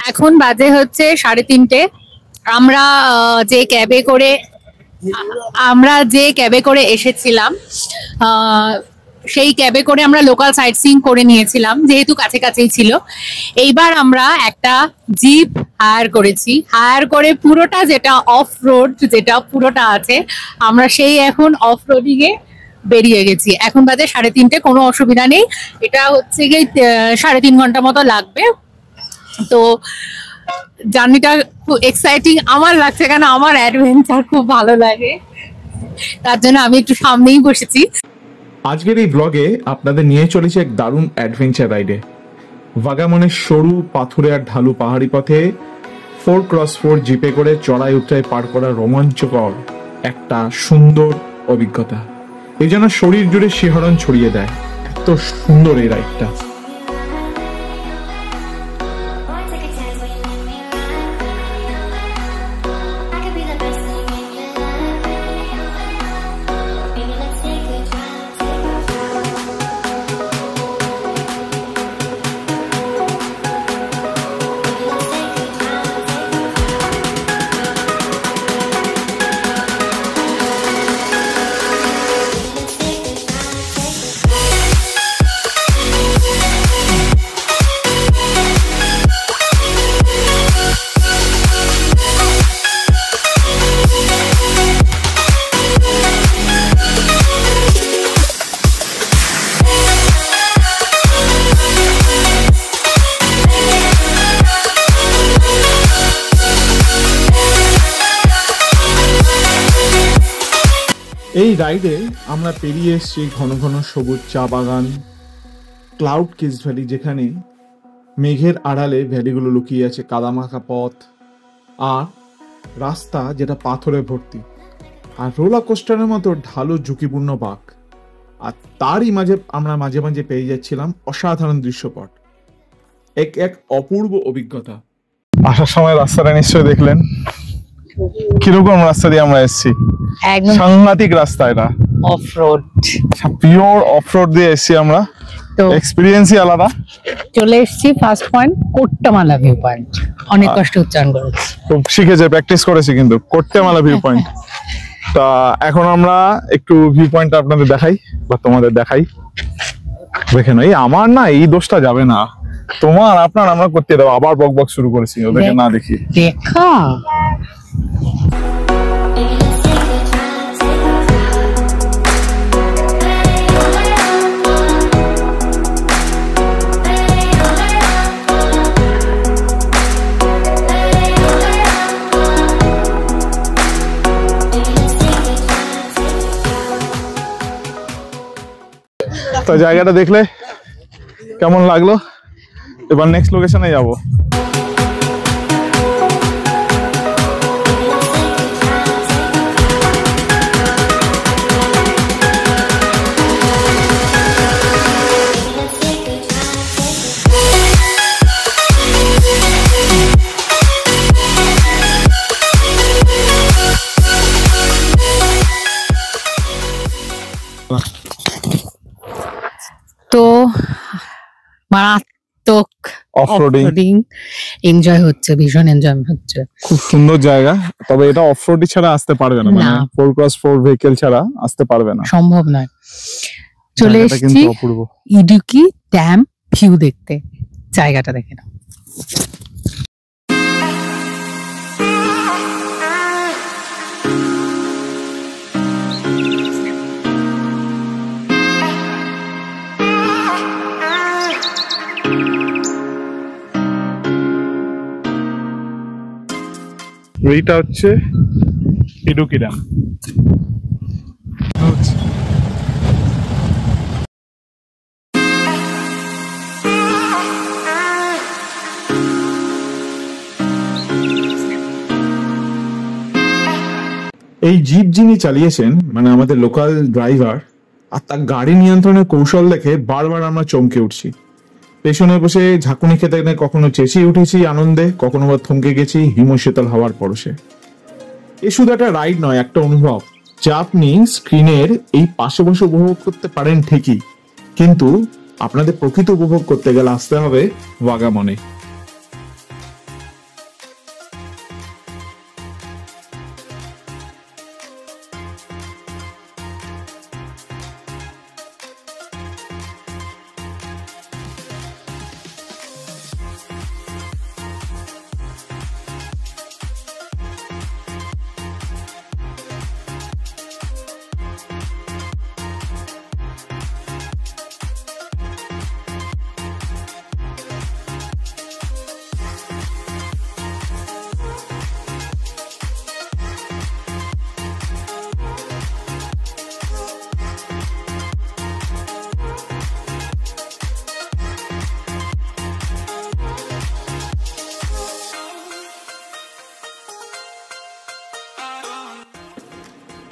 এখন বাজে হচ্ছে 3:30। আমরা যে ক্যাবে করে এসেছিলাম সেই ক্যাবে করে আমরা লোকাল সাইট সিইং করে নিয়েছিলাম, যেহেতু কাছে কাছেই ছিল। এইবার আমরা একটা জিপ হায়ার করেছি, হায়ার করে পুরোটা যেটা অফ রোড যেটা পুরোটা আছে, আমরা সেই এখন অফ রোডিং এ বেরিয়ে গেছি। এখন বাজে 3:30, কোনো অসুবিধা নেই। এটা হচ্ছে গিয়ে 3.5 ঘন্টা মতো লাগবে। তো জার্নিটা খুব এক্সাইটিং আমার লাগছে, কেন আমার অ্যাডভেঞ্চার খুব ভালো লাগে, তার জন্য আমি একটু সামনেই বসেছি। আজকের এই ব্লগে আপনাদের নিয়ে চলেছে এক দারুণ অ্যাডভেঞ্চার রাইডে। ভাগামনের সরু পাথুরে আর ঢালু পাহাড়ি পথে 4x4 জিপে করে চড়াই উতরাই পার করা রোমাঞ্চকর একটা সুন্দর অভিজ্ঞতা। এই যেন শরীর জুড়ে শিহরণ ছড়িয়ে দেয়, এত সুন্দর এই রাইডটা। এই রাইডে আমরা পেরিয়ে এসেছি ঘন ঘন সবুজ চা বাগান, ক্লাউড কিস ভ্যালি, যেখানে মেঘের আড়ালে ভ্যালিগুলো লুকিয়ে আছে, কাদামাখা পথ আর রাস্তা যেটা পাথরে ভর্তি, আর রোলার কোস্টারের মতো ঢালু ঝুঁকিপূর্ণ বাঁক। আর তারই মাঝে আমরা মাঝে মাঝে পেয়ে যাচ্ছিলাম অসাধারণ দৃশ্যপট, এক অপূর্ব অভিজ্ঞতা। আসার সময় রাস্তাটা নিশ্চয়ই দেখলেন কিরকম রাস্তা দিয়ে আমরা এসেছি। একদম সাংঘাতিক রাস্তা, এটা of road, pure of road দিয়ে এসেছি আমরা। তো এক্সপেরিয়েন্সই আলাদা। চলে এসেছি ফার্স্ট পয়েন্ট কোট্টামালা ভিউ পয়েন্ট। অনেক কষ্ট উচ্চারণ করেছি, তো শিখেছে, প্র্যাকটিস করেছি কিন্তু। কোট্টামালা ভিউ পয়েন্ট। তা এখন আমরা একটু ভিউ পয়েন্টটা আপনাদের দেখাই বা তোমাদের দেখাই। দেখেন, এই আমার না এই দোষটা যাবে না, তোমার আপনার আমরা করতে দেবো। আবার বক বক শুরু করেছি, ওদেরকে না দেখি দেখা। তো জায়গাটা দেখলে কেমন লাগলো? এবার নেক্সট লোকেশনে যাবো। তো মারাত্মক অফরোডিং এনজয় হচ্ছে, ভীষণ এনজয় হচ্ছে, খুব সুন্দর জায়গা। তবে এটা অফরোডি ছাড়া আসতে পারবে না, মানে 4x4 ভেহিকল ছাড়া আসতে পারবে না, সম্ভব নয়। চলে এসেছি ইডুকি ড্যাম ভিউ দেখতে, জায়গাটা দেখে নাও। এইটা হচ্ছে ইডুকি ড্যাম। এই জিপ যিনি চালিয়েছেন, মানে আমাদের লোকাল ড্রাইভার, আর তার গাড়ি নিয়ন্ত্রণের কৌশল দেখে বারবার আমরা চমকে উঠছি। পেছনে বসে ঝাঁকুনি খেতে কখনো চেঁচিয়ে উঠেছি আনন্দে, কখনো বা থমকে গেছি হিমশীতল হওয়ার পরশে। এ শুধু একটা রাইড নয়, একটা অনুভব যা আপনি স্ক্রিনের এই পাশে বসে উপভোগ করতে পারেন ঠিকই, কিন্তু আপনাদের প্রকৃত উপভোগ করতে গেলে আসতে হবে ভাগামনে।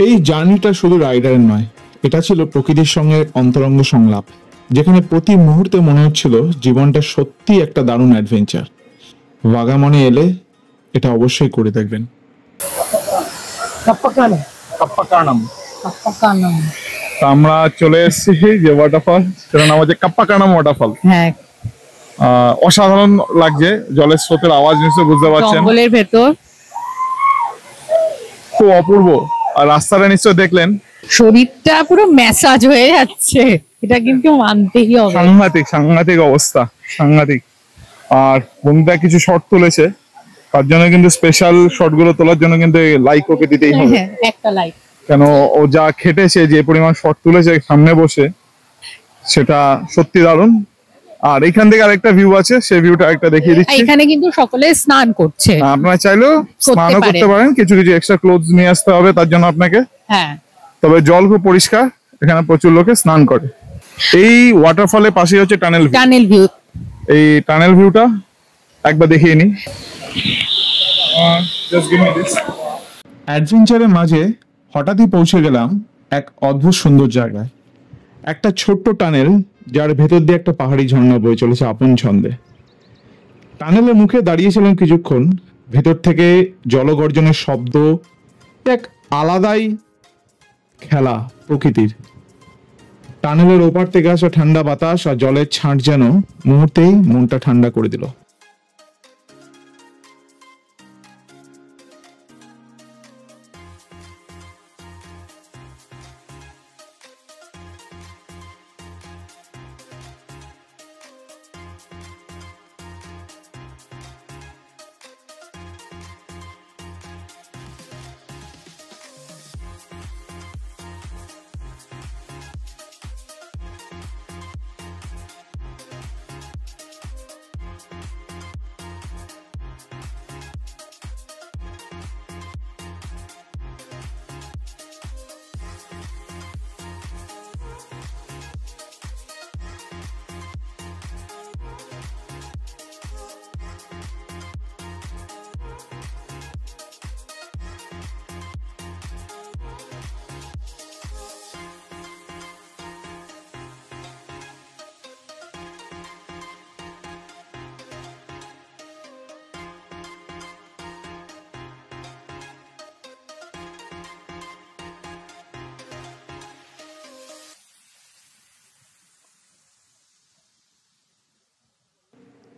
এই জার্নিটা শুধু রাইডারের নয়, এটা ছিল প্রকৃতির সঙ্গে অন্তরঙ্গ সংলাপ, যেখানে প্রতি মুহূর্তে মনে হচ্ছিল জীবনটা সত্যি একটা দারুণ অ্যাডভেঞ্চার। বাগামনে এলে এটা অবশ্যই করে দেখবেন। আমরা চলে এসেছি যে ওয়াটারফল, সেটার নাম হচ্ছে কাপ্পাকানাম ওয়াটারফল। হ্যাঁ, অসাধারণ লাগছে, জলের স্রোতের আওয়াজ নিশ্চয়ই বুঝতে পারছেন, জঙ্গলের ভেতর, খুব অপূর্ব। আর রাস্তাটা নিশ্চয় দেখলেন, শরীরটা পুরো ম্যাসাজ হয়ে যাচ্ছে, এটা কিন্তু মানতেই হবে। সাংঘাতিক সাংঘাতিক অবস্থা, সাংঘাতিক। আর বন্ধুরা কিছু শট তুলেছে, তার জন্য কিন্তু স্পেশাল শট গুলো তোলার জন্য কিন্তু লাইক ওকে দিতেই হবে। একটা লাইক, কেন ও যা খেটেছে, যে পরিমাণ শট তুলেছে সামনে বসে, সেটা সত্যি দারুণ। আর এখান থেকে আরেকটা ভিউ আছে, সেই ভিউটা একটা দেখিয়ে দিচ্ছি। এখানে কিন্তু সকলে স্নান করছে, আপনারা চাইলেও স্নানও করতে পারেন, কিছু কিছু এক্সট্রা ক্লোথস নিয়ে আসতে হবে তার জন্য আপনাকে। হ্যাঁ, তবে জল খুব পরিষ্কার, এখানে প্রচুর লোকে স্নান করে। এই ওয়াটারফলের পাশে হচ্ছে টানেল ভিউ। এই টানেল ভিউটা একবার দেখিয়ে নি। অ্যাডভেঞ্চারের মাঝে হঠাৎই পৌঁছে গেলাম এক অদ্ভুত সুন্দর জায়গায়, একটা ছোট্ট টানেল যার ভেতর দিয়ে একটা পাহাড়ি ঝর্ণা বয়ে চলেছে আপন ছন্দে। টানেলের মুখে দাঁড়িয়েছিলাম কিছুক্ষণ, ভেতর থেকে জলগর্জনের শব্দ, এক আলাদাই খেলা প্রকৃতির। টানেলের ওপার থেকে আসা ঠান্ডা বাতাস আর জলের ছাঁট যেন মুহূর্তেই মনটা ঠান্ডা করে দিল।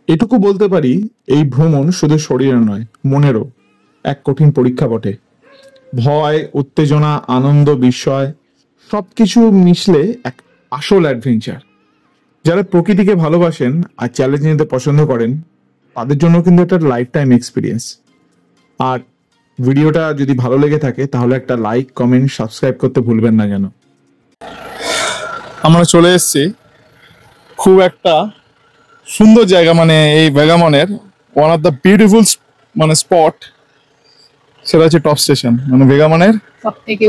এটুকু বলতে পারি, এই ভ্রমণ শুধু শরীরের নয়, মনেরও এক কঠিন পরীক্ষা বটে। ভয়, উত্তেজনা, আনন্দ, বিস্ময় সবকিছু মিশলে এক আসল অ্যাডভেঞ্চার। যারা প্রকৃতিকে ভালোবাসেন আর চ্যালেঞ্জ নিতে পছন্দ করেন, তাদের জন্য কিন্তু একটা লাইফ টাইম এক্সপিরিয়েন্স। আর ভিডিওটা যদি ভালো লেগে থাকে তাহলে একটা লাইক, কমেন্ট, সাবস্ক্রাইব করতে ভুলবেন না যেন। আমরা চলে এসেছি খুব একটা সুন্দর জায়গা, মানে এই ভেগামনের ওয়ান অফ দ্য বিউটিফুল মানে স্পট, সেটা হচ্ছে টপ স্টেশন। মানে ভেগামনের সবথেকে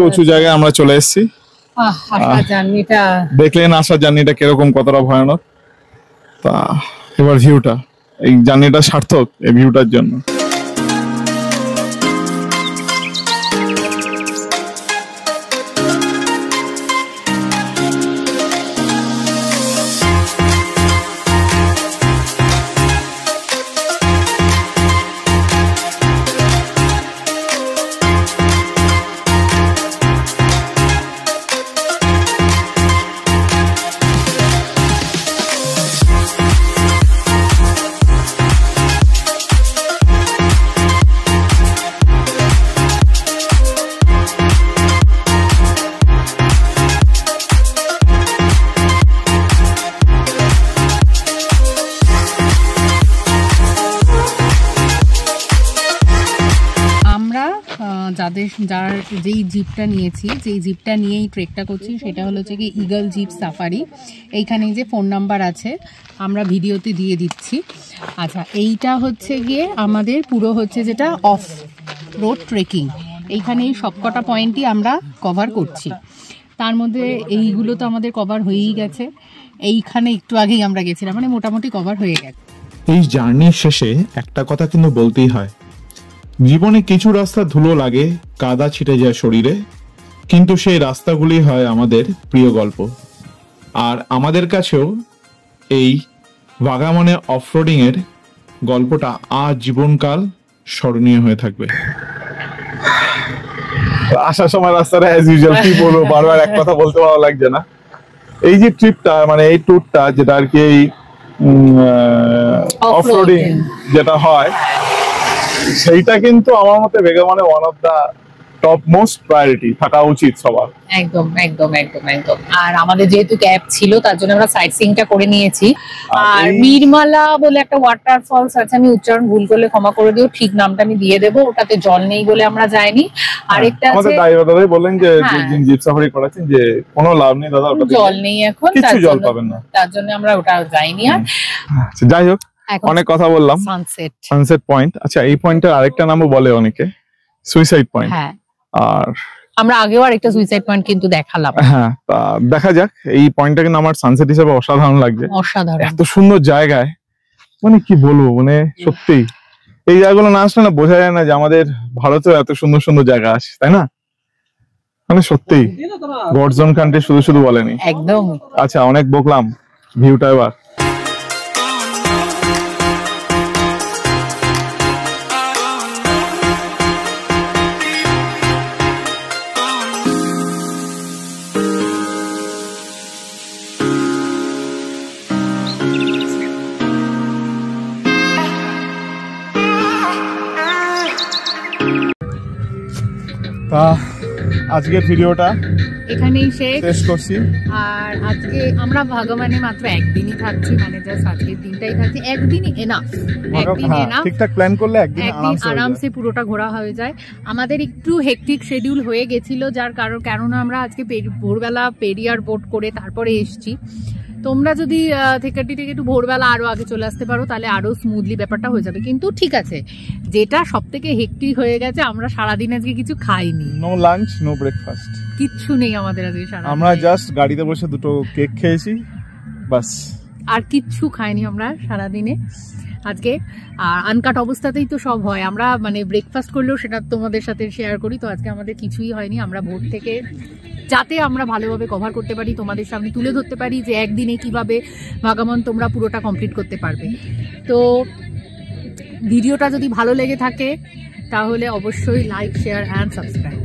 উঁচু জায়গায় আমরা চলে এসেছি। দেখলেন আসার জার্নিটা কিরকম, কতটা ভয়ানক। তা এবার ভিউটা, এই জার্নিটা সার্থক এই ভিউটার জন্য। যার যেই জিপটা নিয়েছি, যেই জিপটা নিয়েই ট্রেকটা করছি, সেটা হলো হচ্ছে কি ইগল জিপ সাফারি। এইখানে যে ফোন নাম্বার আছে আমরা ভিডিওতে দিয়ে দিচ্ছি। আচ্ছা, এইটা হচ্ছে গিয়ে আমাদের পুরো হচ্ছে যেটা অফ রোড ট্রেকিং। এইখানে এই সবকটা পয়েন্টই আমরা কভার করছি। তার মধ্যে এইগুলো তো আমাদের কভার হয়েই গেছে, এইখানে একটু আগেই আমরা গেছিলাম, মানে মোটামুটি কভার হয়ে গেছে। এই জার্নির শেষে একটা কথা কিন্তু বলতেই হয়, জীবনে কিছু রাস্তা ধুলো লাগে, কাদা ছিটে যায় শরীরে, কিন্তু সেই রাস্তাগুলি হয় আমাদের প্রিয় গল্প। আর আমাদের কাছেও এই বাগামনে অফরোডিং এর গল্পটা আজীবনকাল স্মরণীয় হয়ে থাকবে। আসার সময় রাস্তাটা অ্যাজ ইউজুয়াল, কি বলবো, বারবার এক কথা বলতে ভালো লাগছে না। এই যে ট্রিপটা, মানে এই ট্যুরটা যেটা আর কি এই অফরোডিং যেটা হয়, সেইটা কিন্তু আমার মতে বেগমনে one of the top most priority থাকা উচিত সবার। একদম একদম একদম একদম। আর আমাদের যেহেতু ক্যাব ছিল তার জন্য আমরা সাইট সিইংটা করে নিয়েছি। আর মিরমালা বলে একটা ওয়াটারফলস আছে, আমি উচ্চারণ ভুল করলে ক্ষমা করে দিও, ঠিক নামটা আমি দিয়ে দেবো। ওটাতে জল নেই বলে আমরা যাইনি। আরেকটা আছে, আমাদের ড্রাইভার দাদাই বললেন যে জিপ সাফারি করাচ্ছেন যে কোনো লাভ নেই দাদা, ওটাতে জল নেই, এখন কিছু জল পাবেন না, তার জন্য আমরা ওটা যাইনি। আর যাই হোক, অনেক কথা বললাম। সানসেট পয়েন্ট, আচ্ছা এই পয়েন্টের আরেকটা নামও বলে অনেকে, সুইসাইড পয়েন্ট। হ্যাঁ, আর আমরা আগেও আরেকটা সুইসাইড পয়েন্ট কিন্তু দেখালাম। হ্যাঁ, তা দেখা যাক। এই পয়েন্টটা কিন্তু আমার সানসেট হিসেবে অসাধারণ লাগছে, অসাধারণ, এত সুন্দর জায়গায়, মানে কি বলবো, মানে সত্যি এই জায়গাগুলো না আসলে না বোঝা যায় না যে আমাদের ভারতেও এত সুন্দর সুন্দর জায়গা আছে, তাই না? মানে সত্যি গডজন কান্ট্রি শুধু শুধু বলেনি। একদম। আচ্ছা, অনেক বকলাম, ভিউটা এবার তা আজকের ভিডিওটা এখানেই শেষ করছি। আর আজকে আমরা ভাগবানে মাত্র একদিনই থাকছি, মানে জাস্ট আজকের দিনটাই থাকছি। একদিনই এনাফ, একদিন এনাফ। ঠিকঠাক প্ল্যান করলে একদিন আরামসে পুরোটা ঘোরা হয়ে যায়। আমাদের একটু হেকটিক শিডিউল হয়ে গেছিল, যার কারণ কেননা আমরা আজকে ভোরবেলা পেরিয়ার বোট করে তারপরে এসছি। তোমরা যদি থেকে একটু ভোরবেলা আরো আগে চলে আসতে পারো তাহলে আরো স্মুথলি ব্যাপারটা হয়ে যাবে। কিন্তু ঠিক আছে, যেটা সব থেকে হেকটিক হয়ে গেছে, আমরা সারাদিন আজকে কিছু খাইনি, নো লাঞ্চ নো ব্রেকফাস্ট, কিচ্ছু নেই আমাদের আজকে সারা। আমরা জাস্ট গাড়িতে বসে দুটো কেক খেয়েছি, বাস, আর কিচ্ছু খাইনি আমরা সারাদিনে আজকে। আর আনকাট অবস্থাতেই তো সব হয়, আমরা মানে ব্রেকফাস্ট করলেও সেটা তোমাদের সাথে শেয়ার করি। তো আজকে আমাদের কিছুই হয়নি। আমরা ভোর থেকে যাতে আমরা ভালোভাবে কভার করতে পারি, তোমাদের সামনে তুলে ধরতে পারি যে একদিনে কিভাবে ভাগামন তোমরা পুরোটা কমপ্লিট করতে পারবে। তো ভিডিওটা যদি ভালো লেগে থাকে তাহলে অবশ্যই লাইক, শেয়ার অ্যান্ড সাবস্ক্রাইব।